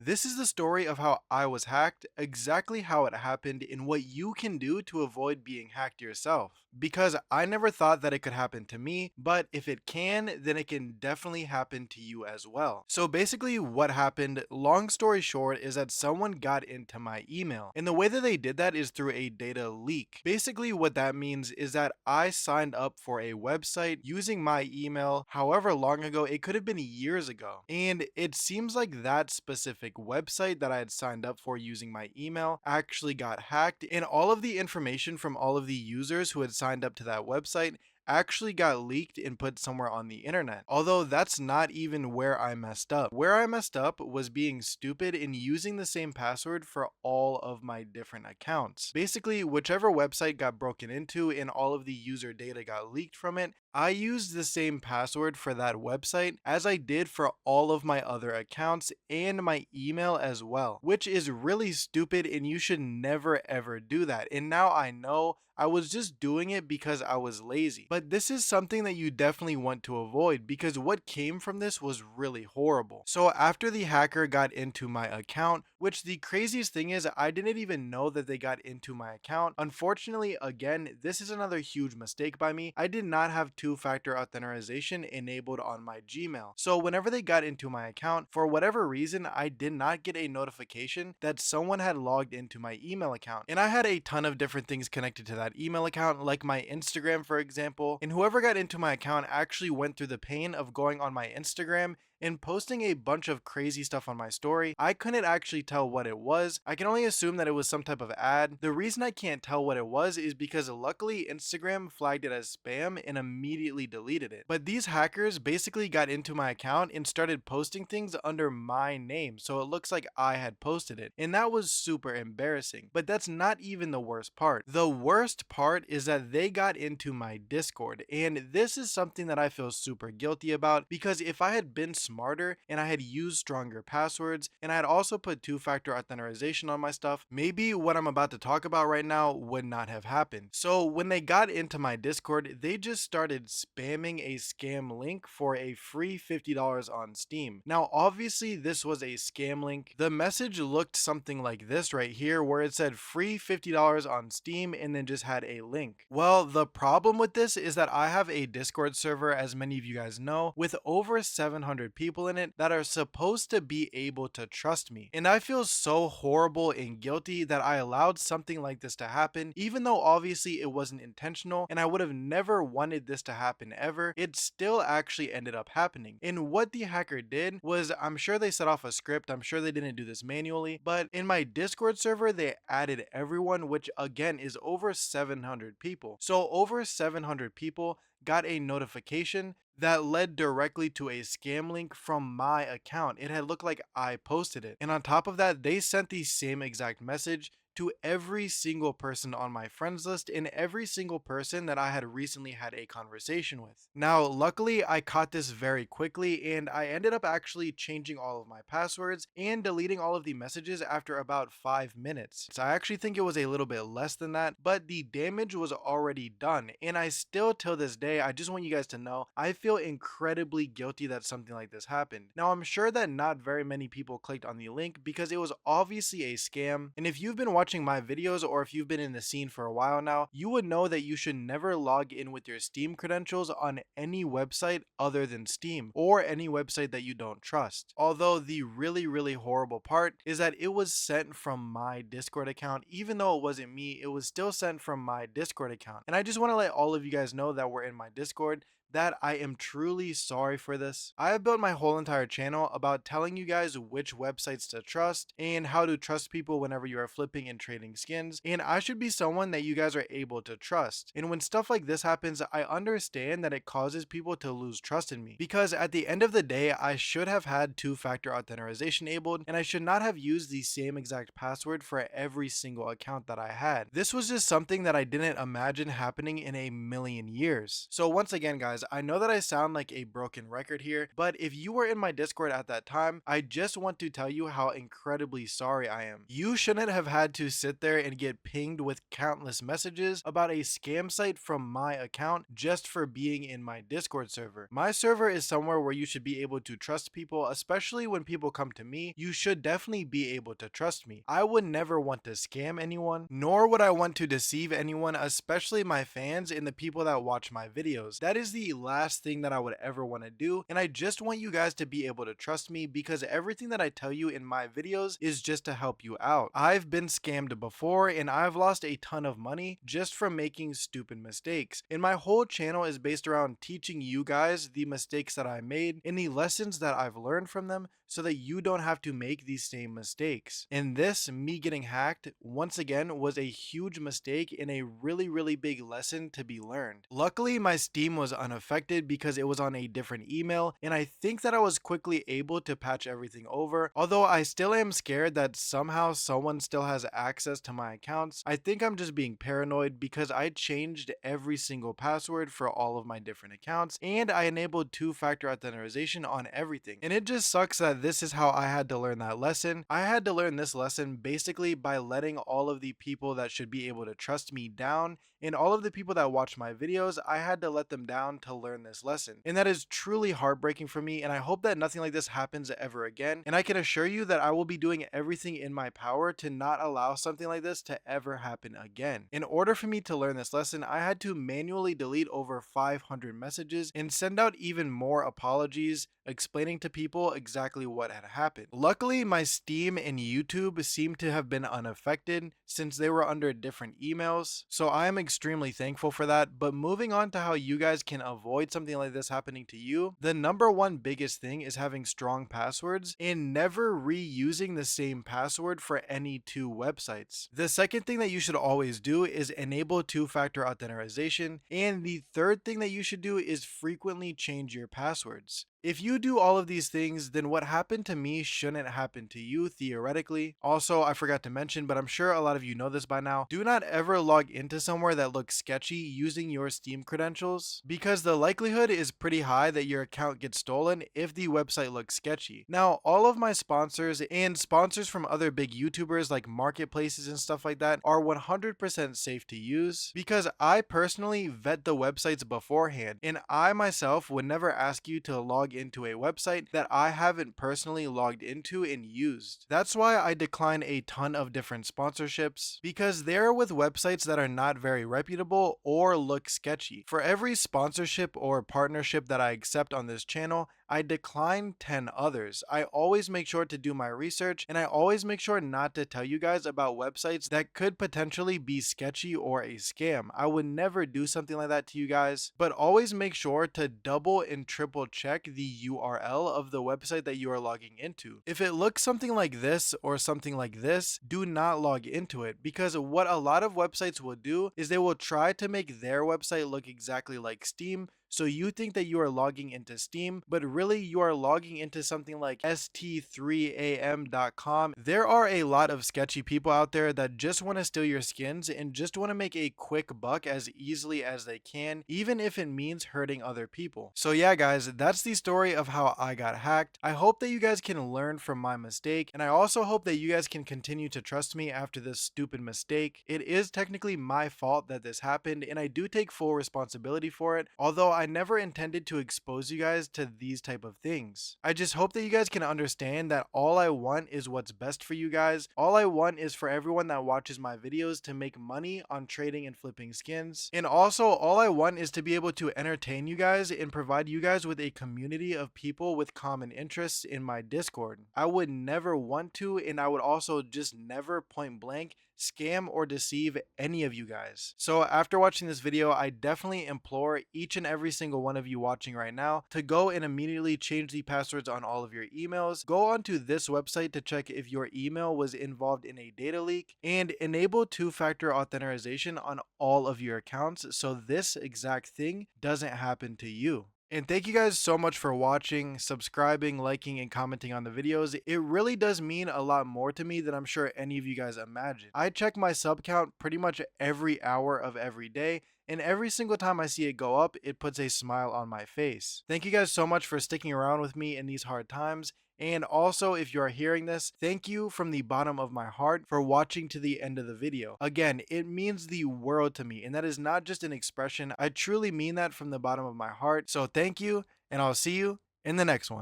This is the story of how I was hacked, exactly how it happened, and what you can do to avoid being hacked yourself. Because I never thought that it could happen to me, but if it can, then it can definitely happen to you as well. So basically, what happened, long story short, is that someone got into my email. And the way that they did that is through a data leak. Basically, what that means is that I signed up for a website using my email however long ago, it could have been years ago. And it seems like that specific website that I had signed up for using my email actually got hacked, and all of the information from all of the users who had signed up to that website actually got leaked and put somewhere on the internet. Although that's not even where I messed up. Where I messed up was being stupid and using the same password for all of my different accounts. Basically, whichever website got broken into and all of the user data got leaked from it, I used the same password for that website as I did for all of my other accounts and my email as well, which is really stupid and you should never ever do that. And now I know I was just doing it because I was lazy. But this is something that you definitely want to avoid because what came from this was really horrible. So after the hacker got into my account, which the craziest thing is I didn't even know that they got into my account. Unfortunately, again, this is another huge mistake by me. I did not have two-factor authentication enabled on my Gmail. So whenever they got into my account, for whatever reason, I did not get a notification that someone had logged into my email account. And I had a ton of different things connected to that email account, like my Instagram, for example. And whoever got into my account actually went through the pain of going on my Instagram and posting a bunch of crazy stuff on my story. I couldn't actually tell what it was. I can only assume that it was some type of ad. The reason I can't tell what it was is because luckily Instagram flagged it as spam and immediately deleted it. But these hackers basically got into my account and started posting things under my name, so it looks like I had posted it. And that was super embarrassing. But that's not even the worst part. The worst part is that they got into my Discord, and this is something that I feel super guilty about because if I had been smarter and I had used stronger passwords and I had also put two-factor authentication on my stuff, maybe what I'm about to talk about right now would not have happened. So when they got into my Discord, they just started spamming a scam link for a free $50 on Steam. Now obviously this was a scam link. The message looked something like this right here where it said free $50 on Steam and then just had a link. Well, the problem with this is that I have a Discord server, as many of you guys know, with over 700 people in it that are supposed to be able to trust me. And I feel so horrible and guilty that I allowed something like this to happen, even though obviously it wasn't intentional and I would have never wanted this to happen ever. It still actually ended up happening. And what the hacker did was, I'm sure they set off a script, I'm sure they didn't do this manually, but in my Discord server they added everyone, which again is over 700 people. So over 700 people got a notification that led directly to a scam link from my account. It had looked like I posted it. And on top of that, they sent the same exact message to every single person on my friends list and every single person that I had recently had a conversation with. Now, luckily, I caught this very quickly and I ended up actually changing all of my passwords and deleting all of the messages after about 5 minutes. So I actually think it was a little bit less than that, but the damage was already done. And I still, till this day, I just want you guys to know, I feel incredibly guilty that something like this happened. Now, I'm sure that not very many people clicked on the link because it was obviously a scam. And if you've been watching my videos or if you've been in the scene for a while now, you would know that you should never log in with your Steam credentials on any website other than Steam or any website that you don't trust. Although the really horrible part is that it was sent from my Discord account. Even though it wasn't me, it was still sent from my Discord account. And I just want to let all of you guys know that we're in my Discord that I am truly sorry for this. I have built my whole entire channel about telling you guys which websites to trust and how to trust people whenever you are flipping and trading skins, and I should be someone that you guys are able to trust. And when stuff like this happens, I understand that it causes people to lose trust in me because at the end of the day, I should have had two-factor authentication enabled and I should not have used the same exact password for every single account that I had. This was just something that I didn't imagine happening in a million years. So once again, guys, guys, I know that I sound like a broken record here, but if you were in my Discord at that time, I just want to tell you how incredibly sorry I am. You shouldn't have had to sit there and get pinged with countless messages about a scam site from my account just for being in my Discord server. My server is somewhere where you should be able to trust people, especially when people come to me. You should definitely be able to trust me. I would never want to scam anyone, nor would I want to deceive anyone, especially my fans and the people that watch my videos. That is the last thing that I would ever want to do, and I just want you guys to be able to trust me because everything that I tell you in my videos is just to help you out. I've been scammed before and I've lost a ton of money just from making stupid mistakes, and my whole channel is based around teaching you guys the mistakes that I made and the lessons that I've learned from them so that you don't have to make these same mistakes. And this, me getting hacked, once again, was a huge mistake and a really big lesson to be learned. Luckily, my Steam was unaffected because it was on a different email, and I think that I was quickly able to patch everything over, although I still am scared that somehow someone still has access to my accounts. I think I'm just being paranoid because I changed every single password for all of my different accounts, and I enabled two-factor authentication on everything. And it just sucks that this is how I had to learn that lesson. I had to learn this lesson basically by letting all of the people that should be able to trust me down, and all of the people that watch my videos, I had to let them down to learn this lesson. And that is truly heartbreaking for me, and I hope that nothing like this happens ever again. And I can assure you that I will be doing everything in my power to not allow something like this to ever happen again. In order for me to learn this lesson, I had to manually delete over 500 messages and send out even more apologies, explaining to people exactly what had happened. Luckily, my Steam and YouTube seem to have been unaffected since they were under different emails, so I am extremely thankful for that. But moving on to how you guys can avoid something like this happening to you, the number one biggest thing is having strong passwords and never reusing the same password for any two websites. The second thing that you should always do is enable two-factor authentication, and the third thing that you should do is frequently change your passwords. If you do all of these things, then what happened to me shouldn't happen to you, theoretically. Also, I forgot to mention, but I'm sure a lot of you know this by now, do not ever log into somewhere that looks sketchy using your Steam credentials, because the likelihood is pretty high that your account gets stolen if the website looks sketchy. Now, all of my sponsors and sponsors from other big YouTubers like marketplaces and stuff like that are 100% safe to use, because I personally vet the websites beforehand, and I myself would never ask you to log into a website that I haven't personally logged into and used. That's why I decline a ton of different sponsorships, because they're with websites that are not very reputable or look sketchy. For every sponsorship or partnership that I accept on this channel, I decline 10 others. I always make sure to do my research, and I always make sure not to tell you guys about websites that could potentially be sketchy or a scam. I would never do something like that to you guys, but always make sure to double and triple check the URL of the website that you are logging into. If it looks something like this or something like this, do not log into it, because what a lot of websites will do is they will try to make their website look exactly like Steam, so you think that you are logging into Steam, but really you are logging into something like st3am.com. There are a lot of sketchy people out there that just want to steal your skins and just want to make a quick buck as easily as they can, even if it means hurting other people. So yeah guys, that's the story of how I got hacked. I hope that you guys can learn from my mistake, and I also hope that you guys can continue to trust me after this stupid mistake. It is technically my fault that this happened, and I do take full responsibility for it, although I never intended to expose you guys to these type of things. I just hope that you guys can understand that all I want is what's best for you guys. All I want is for everyone that watches my videos to make money on trading and flipping skins. And also, all I want is to be able to entertain you guys and provide you guys with a community of people with common interests in my Discord. I would never want to, and I would also just never point blank scam or deceive any of you guys. So after watching this video, I definitely implore each and every single one of you watching right now to go and immediately change the passwords on all of your emails. Go onto this website to check if your email was involved in a data leak, and enable two-factor authentication on all of your accounts so this exact thing doesn't happen to you. And thank you guys so much for watching, subscribing, liking, and commenting on the videos. It really does mean a lot more to me than I'm sure any of you guys imagine. I check my sub count pretty much every hour of every day, and every single time I see it go up, it puts a smile on my face. Thank you guys so much for sticking around with me in these hard times. And also, if you are hearing this, thank you from the bottom of my heart for watching to the end of the video. Again, it means the world to me, and that is not just an expression. I truly mean that from the bottom of my heart. So thank you, and I'll see you in the next one.